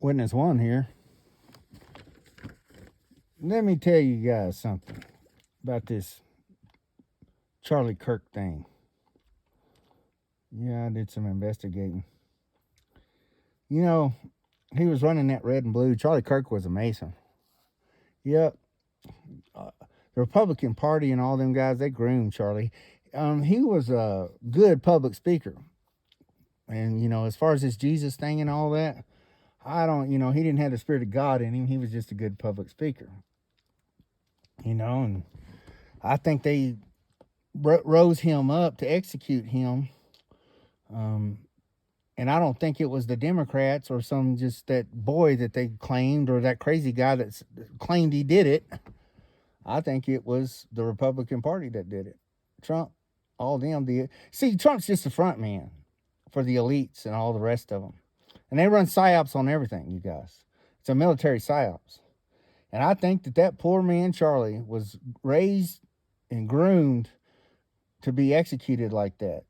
Witness one here. Let me tell you guys something about this Charlie Kirk thing. Yeah, I did some investigating. You know, he was running that red and blue. Charlie Kirk was a Mason. Yep. The Republican Party and all them guys, they groomed Charlie. He was a good public speaker. And, as far as this Jesus thing and all that, I don't, he didn't have the Spirit of God in him. He was just a good public speaker. And I think they rose him up to execute him. And I don't think it was the Democrats or just that boy that they claimed or that crazy guy that claimed he did it. I think it was the Republican Party that did it. Trump, all them did. See, Trump's just the front man for the elites and all the rest of them. And they run psyops on everything, you guys. It's a military psyops. And I think that poor man, Charlie, was raised and groomed to be executed like that,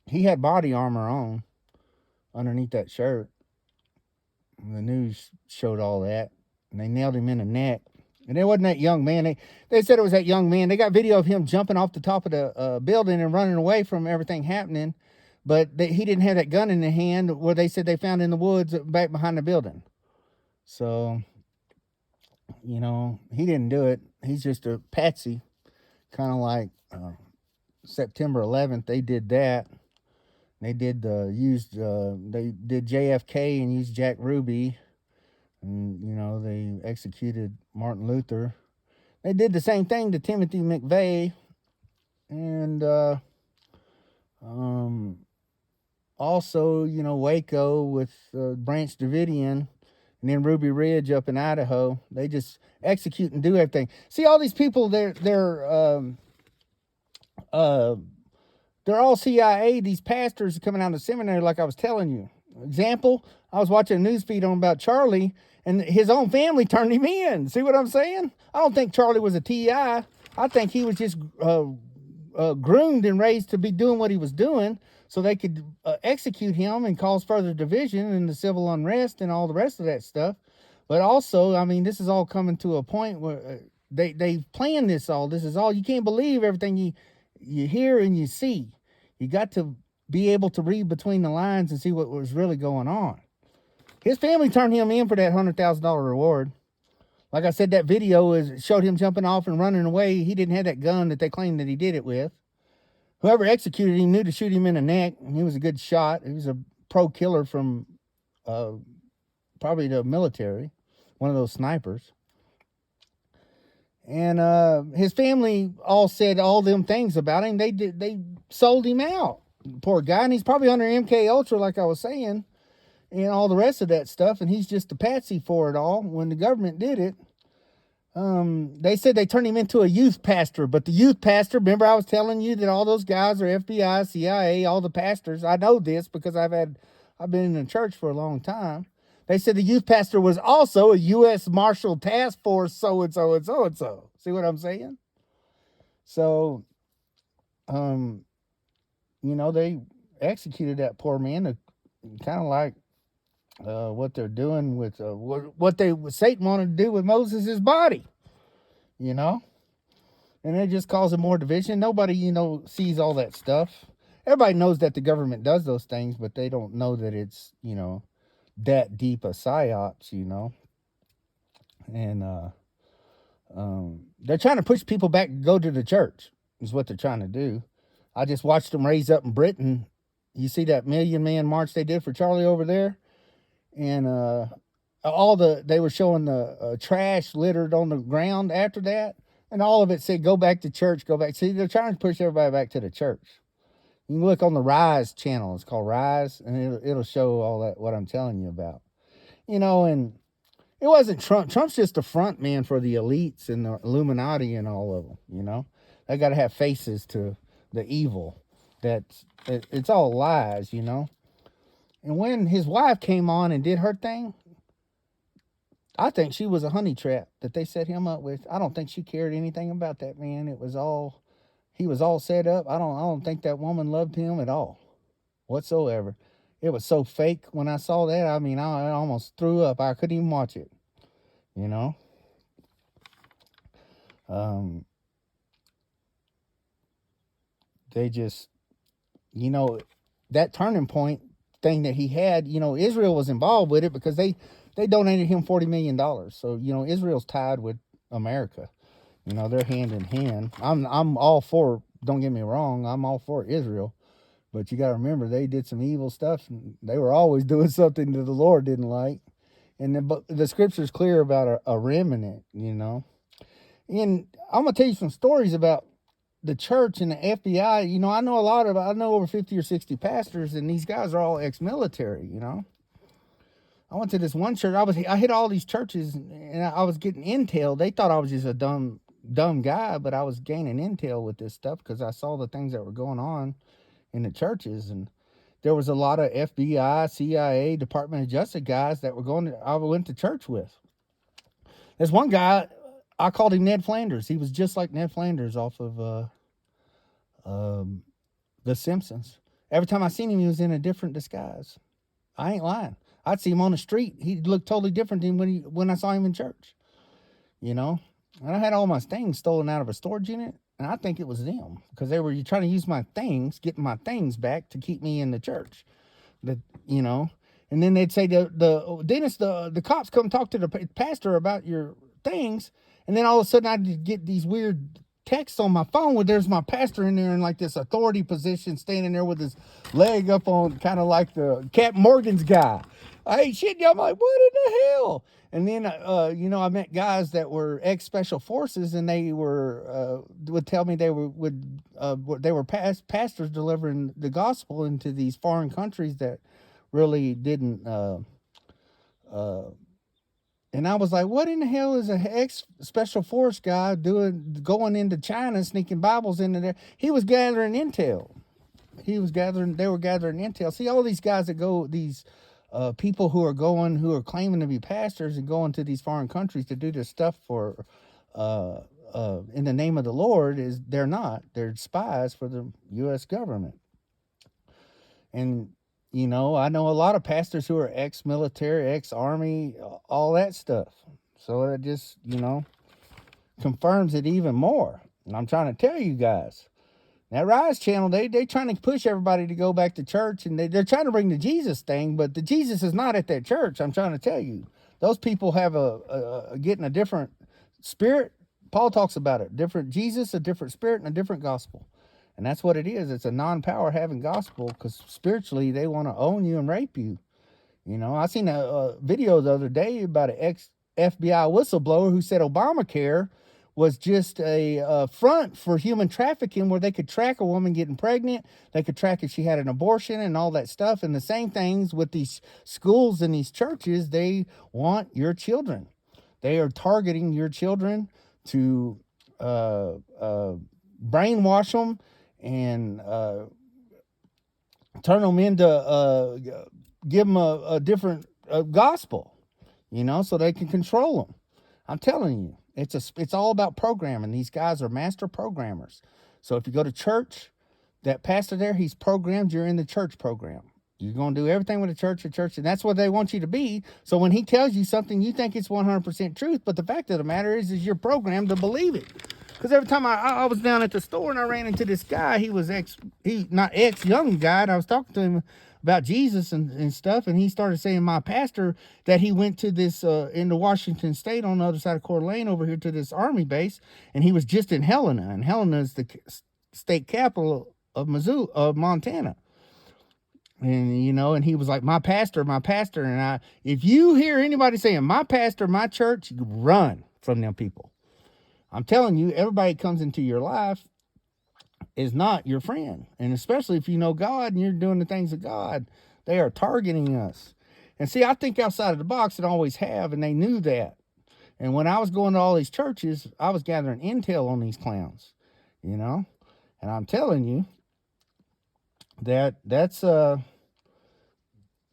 he had body armor on underneath that shirt. The news showed all that. And they nailed him in the neck. And it wasn't that young man. They said it was that young man. They got video of him jumping off the top of the building and running away from everything happening. But he didn't have that gun in the hand where they said they found in the woods back behind the building. So, he didn't do it. He's just a patsy. Kind of like September 11th, they did that. They did they did JFK and used Jack Ruby. And, they executed Martin Luther. They did the same thing to Timothy McVeigh. And also, Waco with Branch Davidian. And then Ruby Ridge up in Idaho. They just execute and do everything. See, all these people, they're all CIA. These pastors coming out of the seminary, like I was telling you. Example, I was watching a news feed on about Charlie, and his own family turned him in. See what I'm saying? I don't think Charlie was a TI. I think he was just groomed and raised to be doing what he was doing so they could execute him and cause further division and the civil unrest and all the rest of that stuff. But also, I mean, this is all coming to a point where they've planned this all. This is all. You can't believe everything you hear and you see. You got to be able to read between the lines and see what was really going on. His family turned him in for that $100,000 reward. Like I said, that video showed him jumping off and running away. He didn't have that gun that they claimed that he did it with. Whoever executed him knew to shoot him in the neck, and he was a good shot. He was a pro killer from probably the military, one of those snipers. And his family all said all them things about him. They sold him out, poor guy, and he's probably under MK Ultra, like I was saying, and all the rest of that stuff. And he's just a patsy for it all. When the government did it, they said they turned him into a youth pastor. But the youth pastor, remember I was telling you that all those guys are FBI, CIA, all the pastors. I know this because I've been in the church for a long time. They said the youth pastor was also a U.S. Marshal Task Force so-and-so and so-and-so. See what I'm saying? So, they executed that poor man, kind of like what they're doing with what Satan wanted to do with Moses' body, And it just causing more division. Nobody, sees all that stuff. Everybody knows that the government does those things, but they don't know that it's, that deep a psyops, and they're trying to push people back to go to the church is what they're trying to do. I just watched them raise up in Britain. You see that Million Man March they did for Charlie over there, and they were showing the trash littered on the ground after that, and all of it said go back to church, go back. See, they're trying to push everybody back to the church. You can look on the Rise channel. It's called Rise, and it'll show all that, what I'm telling you about. And it wasn't Trump. Trump's just a front man for the elites and the Illuminati and all of them, They got to have faces to the evil. It's all lies, And when his wife came on and did her thing, I think she was a honey trap that they set him up with. I don't think she cared anything about that man. He was all set up. I don't think that woman loved him at all, whatsoever. It was so fake when I saw that. I mean, I almost threw up. I couldn't even watch it. You know, um, they just, you know, that turning point thing that he had. You know, Israel was involved with it because they donated him $40 million. So Israel's tied with America. They're hand in hand. I'm all for. Don't get me wrong. I'm all for Israel, but you got to remember they did some evil stuff. And they were always doing something that the Lord didn't like. And the scripture's clear about a remnant. And I'm gonna tell you some stories about the church and the FBI. I know over 50 or 60 pastors, and these guys are all ex-military. I went to this one church. I hit all these churches, and I was getting intel. They thought I was just a dumb guy, but I was gaining intel with this stuff because I saw the things that were going on in the churches, and there was a lot of FBI, CIA, Department of Justice guys that I went to church with. There's one guy, I called him Ned Flanders. He was just like Ned Flanders off of The Simpsons. Every time I seen him, he was in a different disguise. I ain't lying. I'd see him on the street. He looked totally different than when I saw him in church. And I had all my things stolen out of a storage unit, and I think it was them because they were trying to use my things, getting my things back to keep me in the church. And then they'd say the cops come talk to the pastor about your things, and then all of a sudden I'd get these weird texts on my phone where there's my pastor in there in like this authority position, standing there with his leg up on, kind of like the Captain Morgan's guy. I ain't shit. I'm like, what in the hell? And then, I met guys that were ex-special forces, and they would tell me they were pastors delivering the gospel into these foreign countries that really didn't. And I was like, what in the hell is an ex-special force guy going into China, sneaking Bibles into there? He was gathering intel. They were gathering intel. See, all these guys that go, these people who are claiming to be pastors and going to these foreign countries to do this stuff for in the name of the Lord, they're not. They're spies for the U.S. government. And I know a lot of pastors who are ex-military, ex-army, all that stuff. So it just confirms it even more. And I'm trying to tell you guys, that Rise channel, they trying to push everybody to go back to church, and they're trying to bring the Jesus thing, but the Jesus is not at that church. I'm trying to tell you, those people have getting a different spirit. Paul talks about it, different Jesus, a different spirit, and a different gospel. And that's what it is. It's a non-power having gospel, because spiritually they want to own you and rape you. I seen a video the other day about an ex-FBI whistleblower who said Obamacare was just a front for human trafficking, where they could track a woman getting pregnant. They could track if she had an abortion and all that stuff. And the same things with these schools and these churches. They want your children. They are targeting your children to brainwash them and turn them into, give them a different gospel, so they can control them. I'm telling you. It's all about programming. These guys are master programmers. So if you go to church, that pastor there, he's programmed. You're in the church program. You're going to do everything with the church, and that's what they want you to be. So when he tells you something, you think it's 100% truth, but the fact of the matter is you're programmed to believe it. Because every time I was down at the store and I ran into this guy, he was young guy, and I was talking to him about Jesus and stuff, and he started saying my pastor that he went to this into Washington State on the other side of Coeur d'Alene over here to this army base, and he was just in Helena, and Helena is the state capital of Montana. And and he was like, my pastor, and if you hear anybody saying my pastor, my church, you run from them people. I'm telling you, everybody comes into your life is not your friend. And especially if you know God and you're doing the things of God, they are targeting us. And see, I think outside of the box, and always have, and they knew that. And when I was going to all these churches, I was gathering intel on these clowns, And I'm telling you that's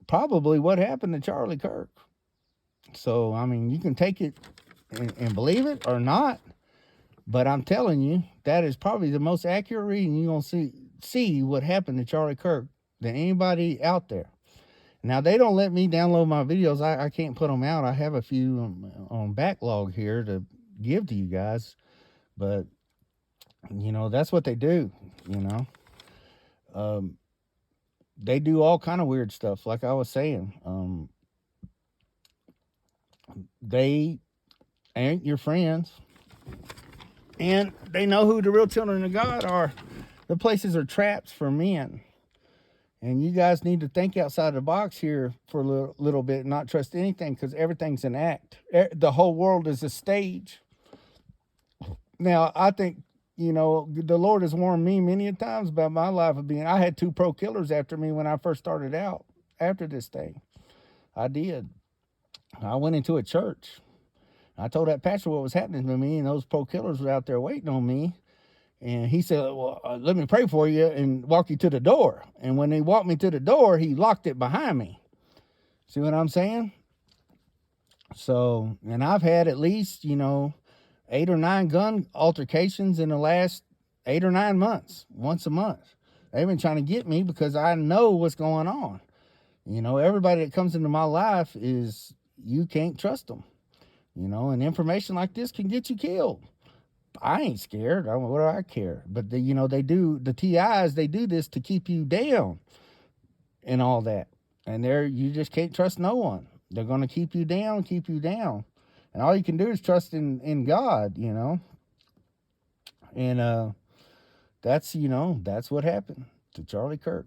probably what happened to Charlie Kirk. So, I mean, you can take it and believe it or not. But I'm telling you, that is probably the most accurate reading you're going to see what happened to Charlie Kirk than anybody out there. Now, they don't let me download my videos. I can't put them out. I have a few on backlog here to give to you guys. But, that's what they do, They do all kind of weird stuff, like I was saying. They ain't your friends. And they know who the real children of God are. The places are traps for men. And you guys need to think outside the box here for a little bit and not trust anything, because everything's an act. The whole world is a stage. Now, I think, the Lord has warned me many a times about my life of being, I had 2 pro killers after me when I first started out after this thing. I did. I went into a church. I told that pastor what was happening to me, and those pro killers were out there waiting on me. And he said, well, let me pray for you and walk you to the door. And when he walked me to the door, he locked it behind me. See what I'm saying? So, and I've had at least, 8 or 9 gun altercations in the last 8 or 9 months, once a month. They've been trying to get me because I know what's going on. Everybody that comes into my life you can't trust them. And information like this can get you killed. I ain't scared. What do I care? But they do, the TIs, they do this to keep you down and all that. And you just can't trust no one. They're going to keep you down. And all you can do is trust in God, And that's what happened to Charlie Kirk.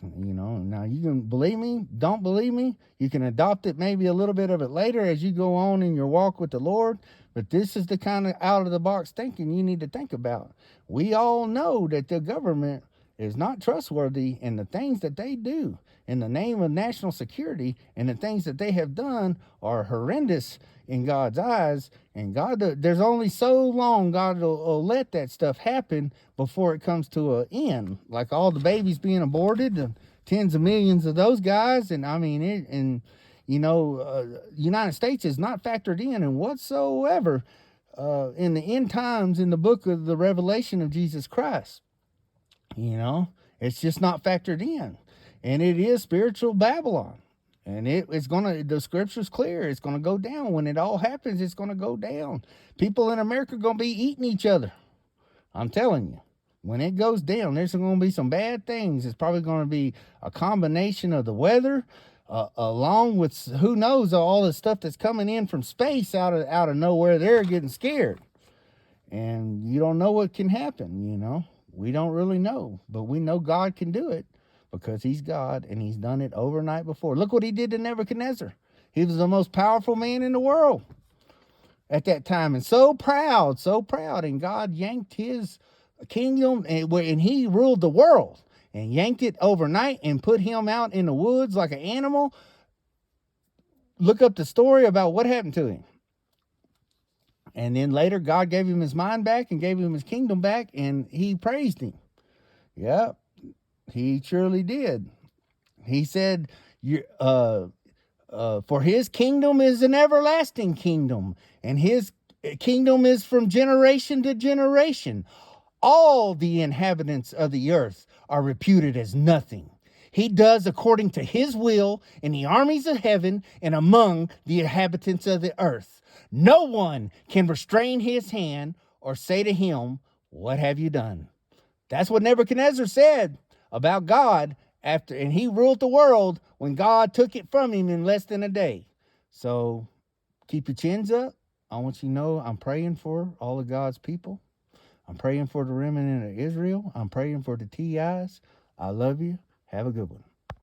Now you can believe me, don't believe me. You can adopt it, maybe a little bit of it later as you go on in your walk with the Lord. But this is the kind of out of the box thinking you need to think about. We all know that the government is not trustworthy, and the things that they do in the name of national security and the things that they have done are horrendous in God's eyes. And there's only so long God will let that stuff happen before it comes to an end. Like all the babies being aborted, and tens of millions of those guys. And I mean, United States is not factored in and whatsoever in the end times in the book of the Revelation of Jesus Christ. It's just not factored in. And it is spiritual Babylon. And the scripture's clear. It's going to go down. When it all happens, it's going to go down. People in America are going to be eating each other. I'm telling you. When it goes down, there's going to be some bad things. It's probably going to be a combination of the weather, along with who knows all the stuff that's coming in from space out of nowhere. They're getting scared. And you don't know what can happen, We don't really know. But we know God can do it. Because he's God, and he's done it overnight before. Look what he did to Nebuchadnezzar. He was the most powerful man in the world at that time, and so proud. And God yanked his kingdom, and he ruled the world, and yanked it overnight and put him out in the woods like an animal. Look up the story about what happened to him. And then later, God gave him his mind back and gave him his kingdom back, and he praised him. Yep. He surely did. He said, for his kingdom is an everlasting kingdom, and his kingdom is from generation to generation. All the inhabitants of the earth are reputed as nothing. He does according to his will in the armies of heaven and among the inhabitants of the earth. No one can restrain his hand or say to him, what have you done? That's what Nebuchadnezzar said about God and he ruled the world when God took it from him in less than a day. So keep your chins up. I want you to know I'm praying for all of God's people. I'm praying for the remnant of Israel. I'm praying for the TIs. I love you. Have a good one.